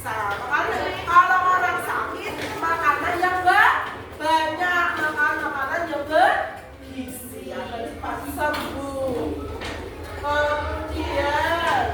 bisa. Makanya kalau orang sakit, makanan yang banyak, makan makanan yang bergizi agar cepat sembuh. Kemudian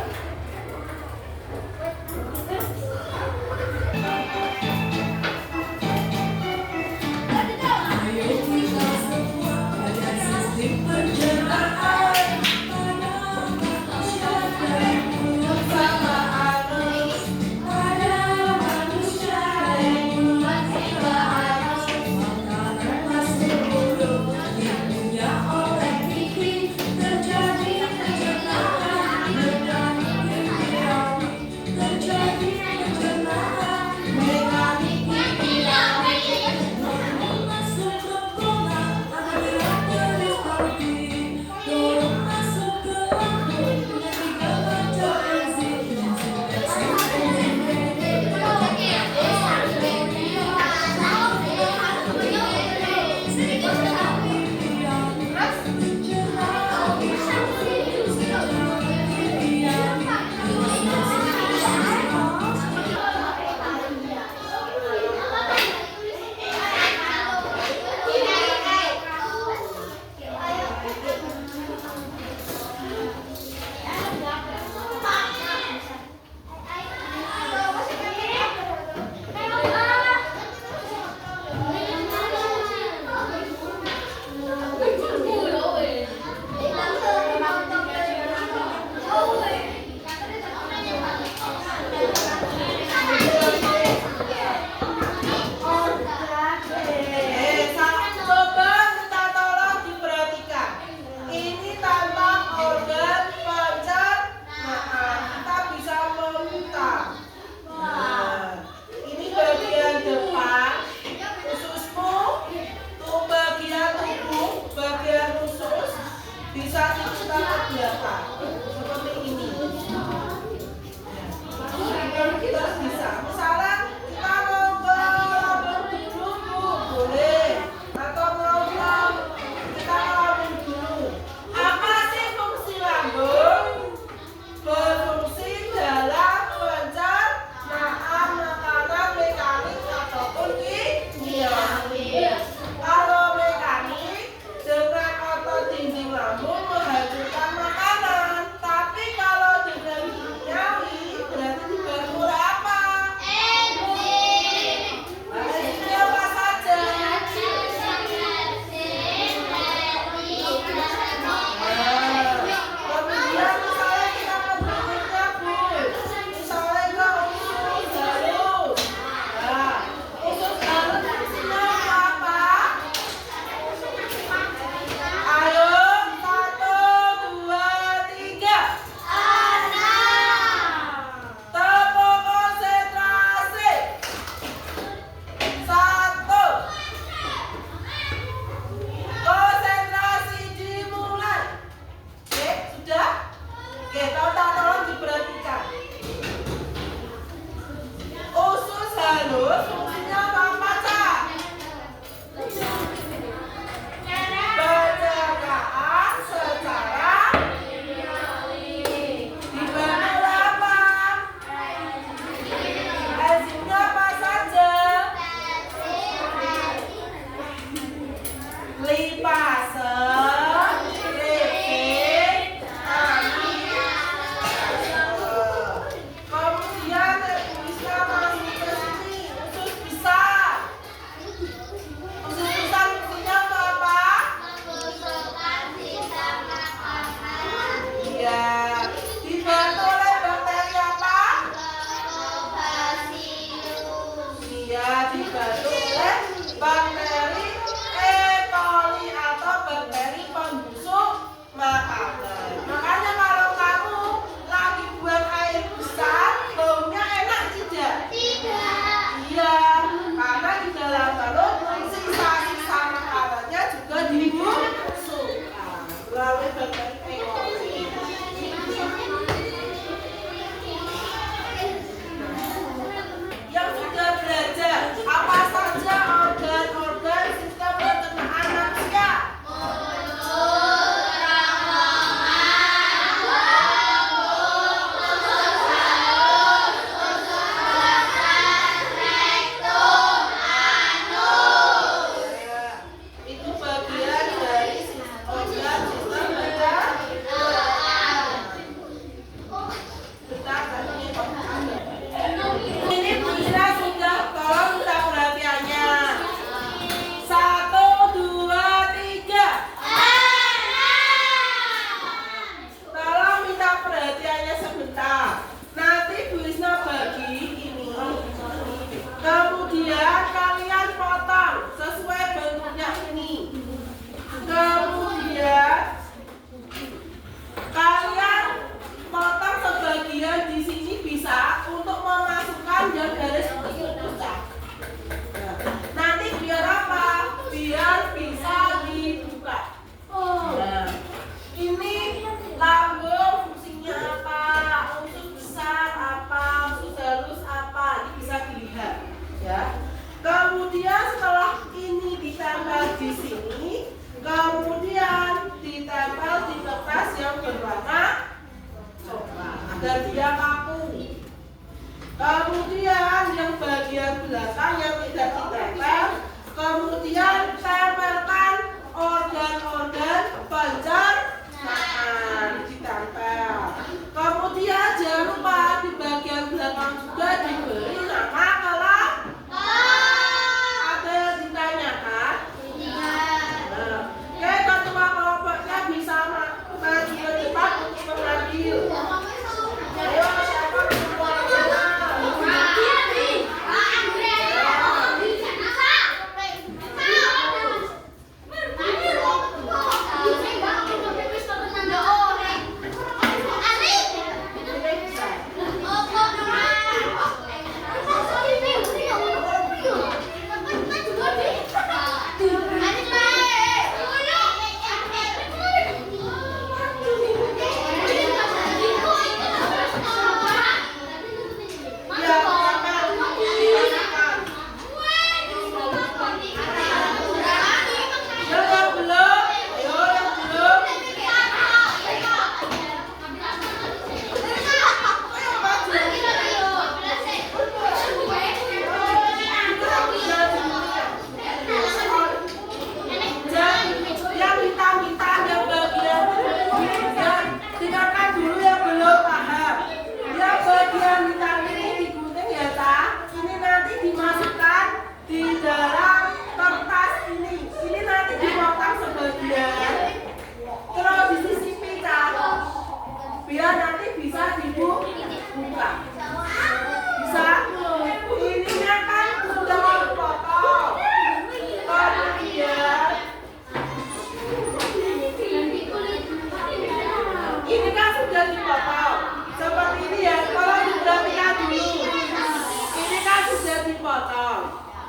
yang sudah belajar apa saja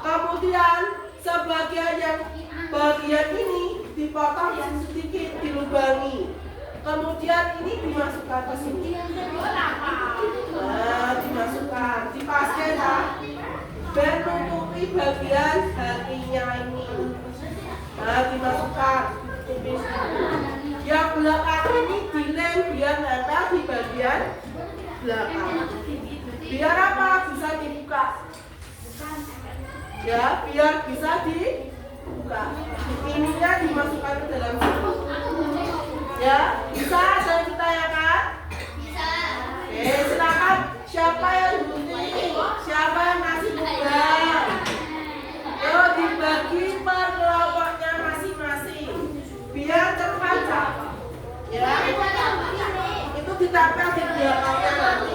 Kemudian bagian ini dipotong sedikit, dilubangi. Kemudian ini dimasukkan ke sini. Nah, dimasukkan, dipaskan ya. Dan menutupi bagian hatinya ini. Nah, dimasukkan, ditutupi. Yang belakang ini dilem biar nempel di bagian belakang. Biar apa? Bisa dibuka. Ya, biar bisa dibuka. Ininya dimasukkan ke dalam sini. Ya, bisa ada yang ditanyakan? Bisa. Oke, silakan. Siapa yang gunting? Siapa yang ngasih tugas? Yo, dibagi per kelompoknya masing-masing. Biar cepat capek. Ya, itu ditempel di belakangnya nanti.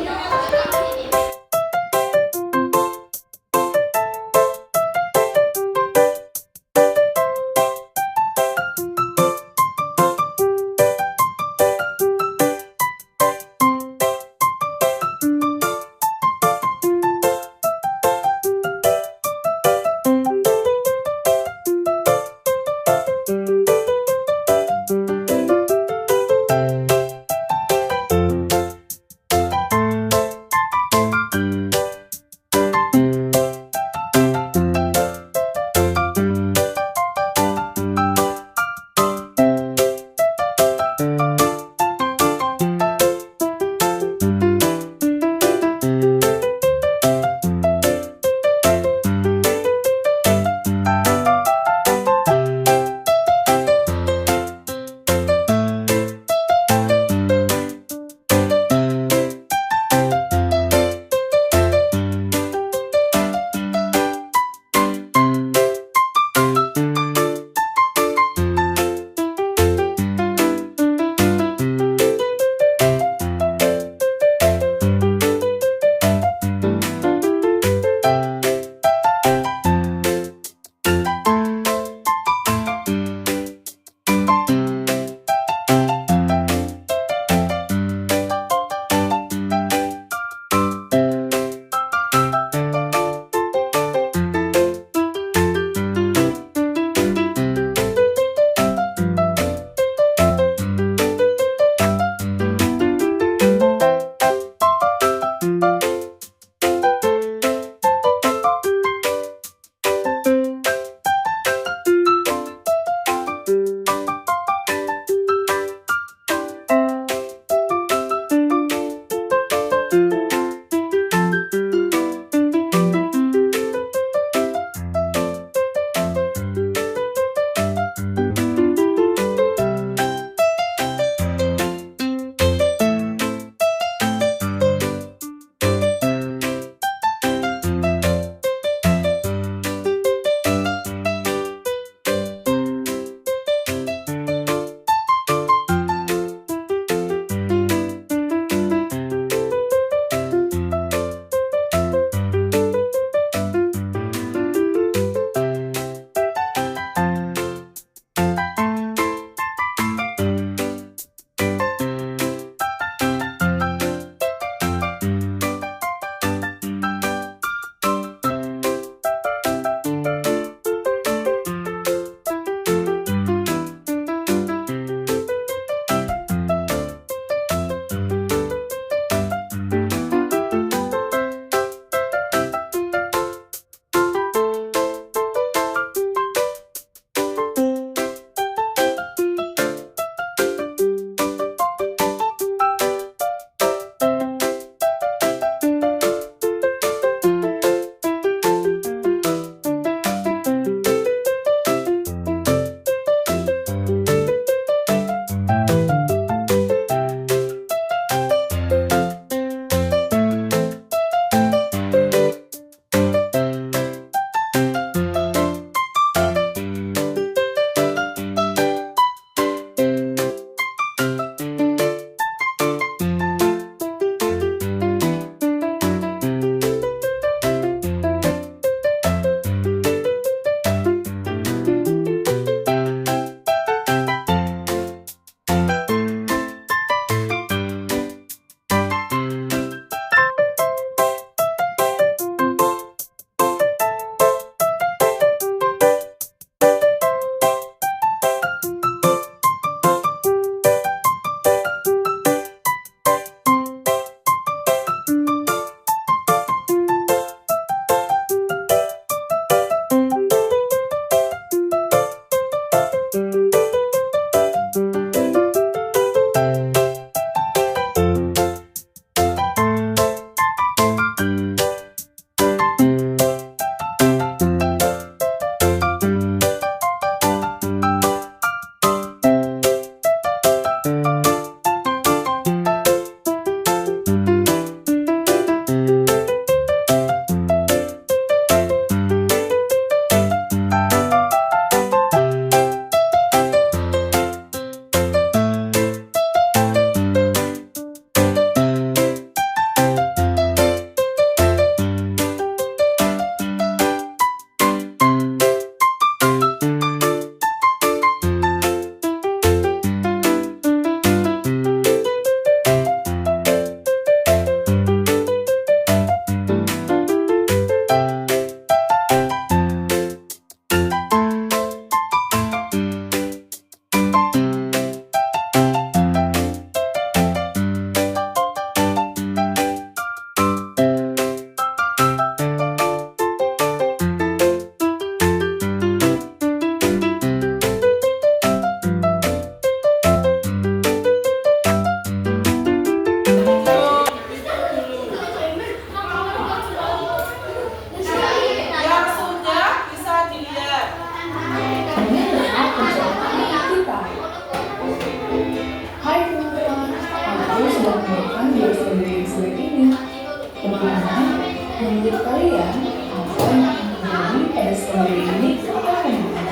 Kemudian, apa yang akan terjadi pada stroberi ini? Apakah memang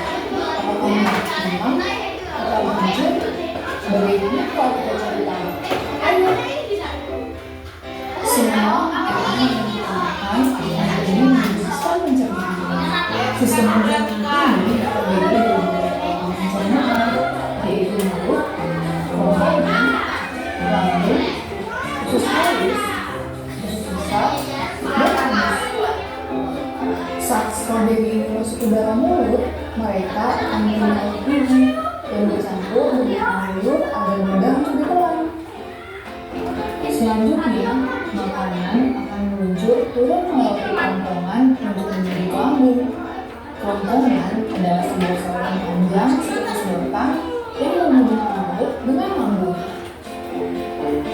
atau hancur? Bagaimana kalau kita cari tahu? Ayo. Semua elemen yang ditambahkan akan terjadi menjadi sistem pencernaan. Sistem pencernaan ini terdiri dari beberapa pencernaan, yaitu mulut, kerongkongan, lambung, usus halus, usus besar, dan anus. Saat stroberi ini masuk ke dalam mulut, mereka akan mengenal biji dan bercampur dengan mulut agar mudah untuk ditelan. Selanjutnya, makanan akan meluncur turun melalui kerongkongan untuk menjadi lambung. Kerongkongan adalah sebuah saluran panjang seperti sedotan yang menghubungkan mulut dengan lambung.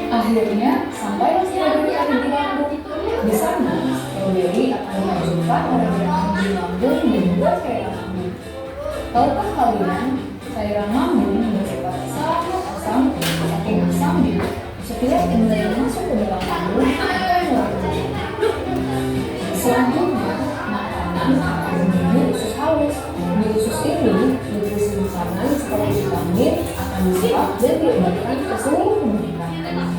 Akhirnya, sampailah stroberi ada di lambung. Di sana, stroberi akan dihancurkan oleh gerakan di lambung dan membuat cairan lambung. Tahukah kalian, cairan lambung bersifat sangat asam, saking asamnya setiap benda yang masuk ke dalam lambung akan melarut. Selanjutnya, makanan akan menuju usus halus. Di usus ini, nutrisi makanan seperti vitamin akan diserap dan diobatkan ke seluruh tubuh kita.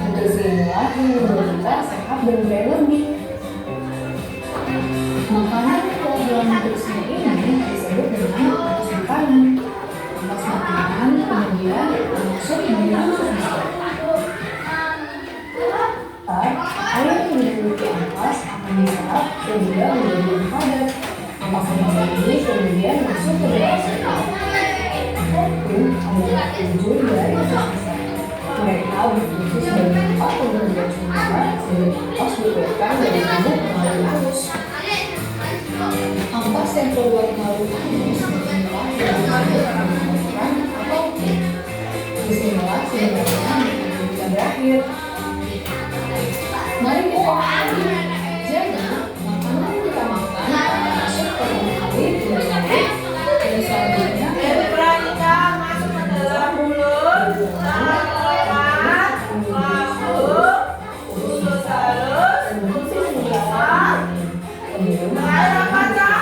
Nutrisi inilah yang membuat kita sehat dan berani lebih. Makanan yang telah dalam nutrisinya ini disebut dengan ampas makanan. Ampas makanan kemudian masuk menuju usus besar. Air yang memiliki ampas akan diserap sehingga menjadi lebih padat. Ampas-ampas ini kemudian masuk ke dalam sektor. Itu adalah tujuan dari usus besar. Mereka berfungsi sebagai tempat pembentukan udara sehingga ampas dikeluarkan dari tubuh melalui anus. Ampas yang keluar melalui anus disinilah yang disebut pembentukan atau pit. Disinilah sebenarnya bisa berakhir. Mari kita mulai. Jadi, makanan yang kita makan akan masuk ke dalam air dan mulut, dan selanjutnya Diperhatikan masuk ke dalam mulut, lewat lambung, usus halus, usus besar. Ayo baca.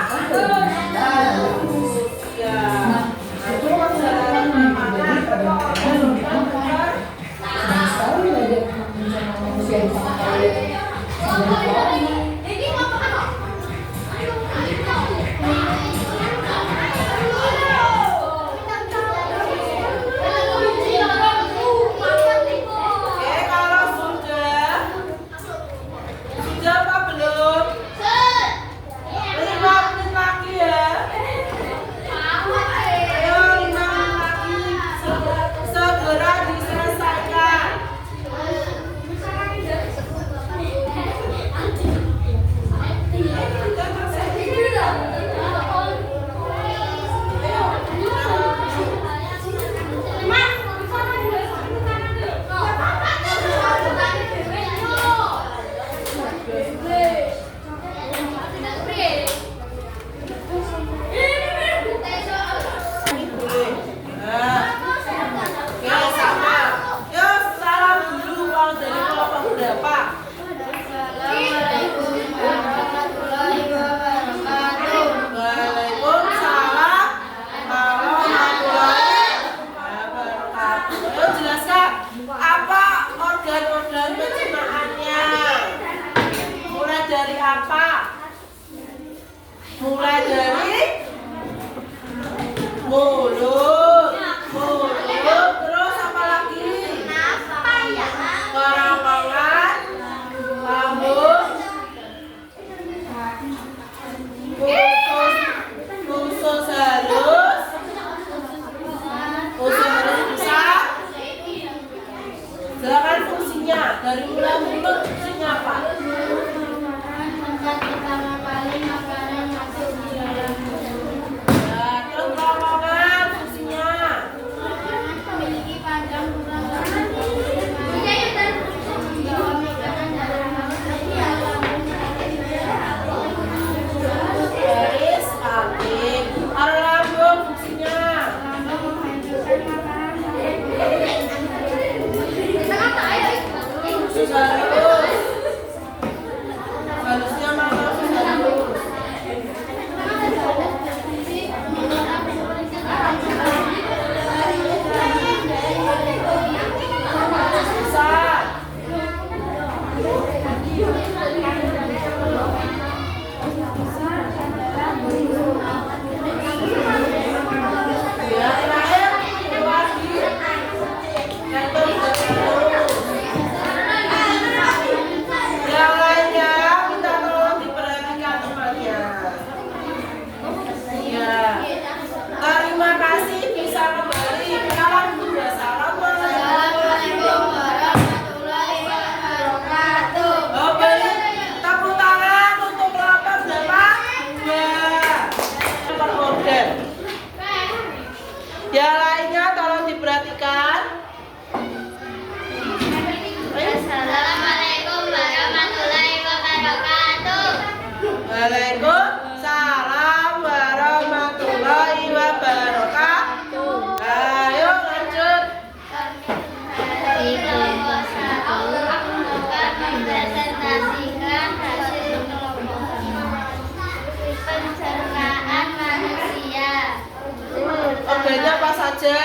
Organnya apa saja?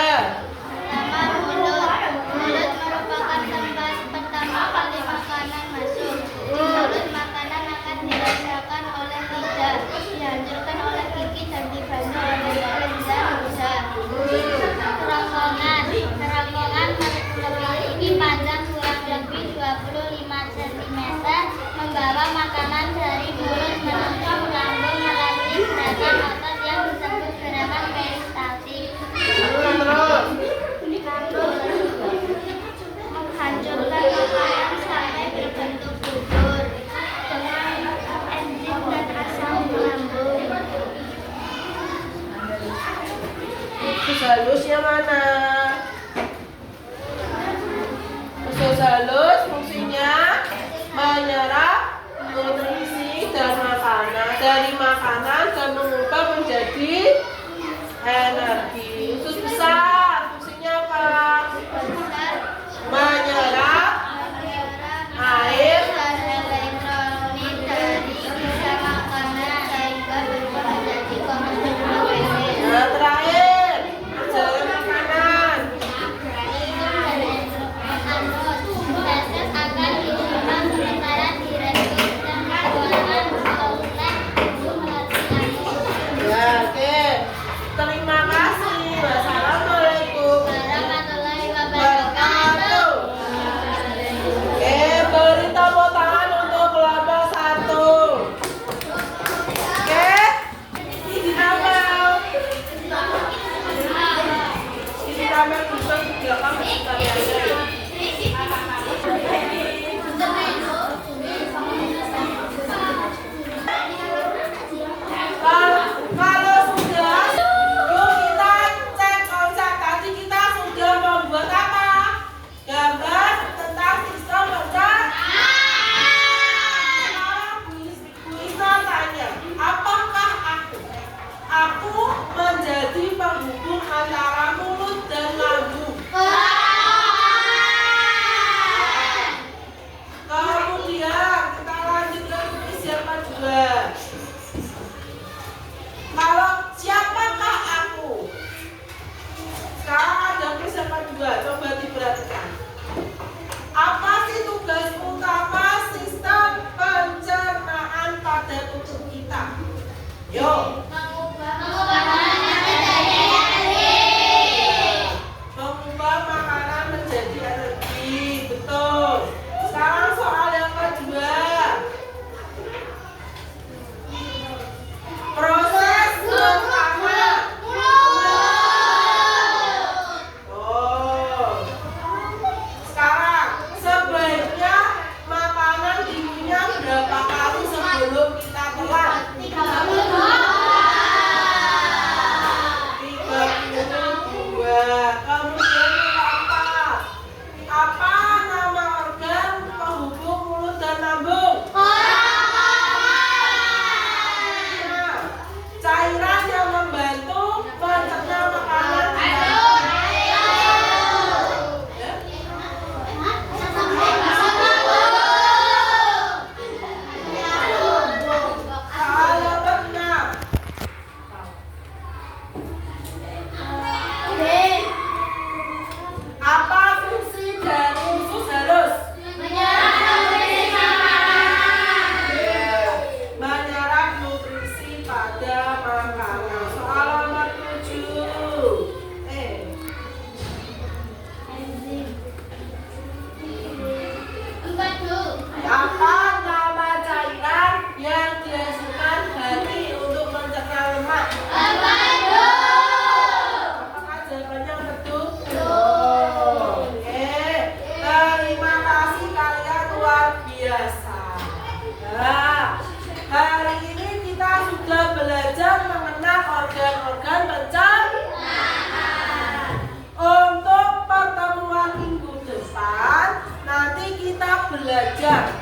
Pertama, mulut. Mulut merupakan tempat pertama kali makanan masuk. Di mulut makanan akan dirasakan oleh lidah, dihancurkan oleh gigi dan dibantu oleh kulit dan usaha. Kerongkongan. Kerongkongan memiliki panjang kurang lebih 25 cm, membawa makanan dari mulut menuju lambung melalui gerakan otot yang disebut gerakan peristaltik. Terus. Menghancurkan makanan sampai berbentuk bubur dengan enzim dan asam lambung. Usus halusnya mana? Usus halus fungsinya menyerap nutrisi dan makanan dari makanan dan mengubah menjadi energi. Usus besar fungsinya apa? Menyerap air dan elektrolit dari sisa makanan sehingga berubah menjadi komponen. Nah, terakhir jalan makanan. Feses akan disimpan sementara direktur dan pembuangan outlet itu melalui air. Ya, oke. Terima kasih. Wassalamualaikum Warahmatullahi wabarakatuh. wabarakatuh. Oke, beri tepuk tangan untuk kelompok 1. Oke, ini Ramel. Ini Ramel bisa di belakang sekalian. Kalau sudah, yuk kita cek konsep. Tadi kita sudah membuat apa? Gambar tentang sistem pencernaan. Sekarang Bu Isna tanya, apakah aku menjadi penghubung antara mulut dan lambung? Kemudian kita lanjutkan tulis yang kedua. Kalau siapakah aku? Sekarang ada tulis yang kedua, coba diperhatikan. Apa sih tugas utama sistem pencernaan pada tubuh kita? Yuk. Mengubah makanan menjadi energi. Betul. Sekarang soal yang kedua. Proses pertama. Oh. Sekarang sebaiknya makanan dikunyah berapa kali sebelum kita telan? 32. Kemudian yang keempat. Apa nama organ penghubung mulut dan lambung? Nah, cairan yang membantu mencerna makanan di dalam. Ya? Kalau benar. Apa fungsi dari usus halus? Menyerap nutrisi pada makanan. Soal nomor 7. Apa nama cairan yang dihasilkan hati untuk mencerna lemak? Apakah jawabannya betul? Oke. Terima kasih kalian luar biasa. Nah, hari ini kita sudah belajar mengenal organ-organ pencernaan. Untuk pertemuan minggu depan nanti kita belajar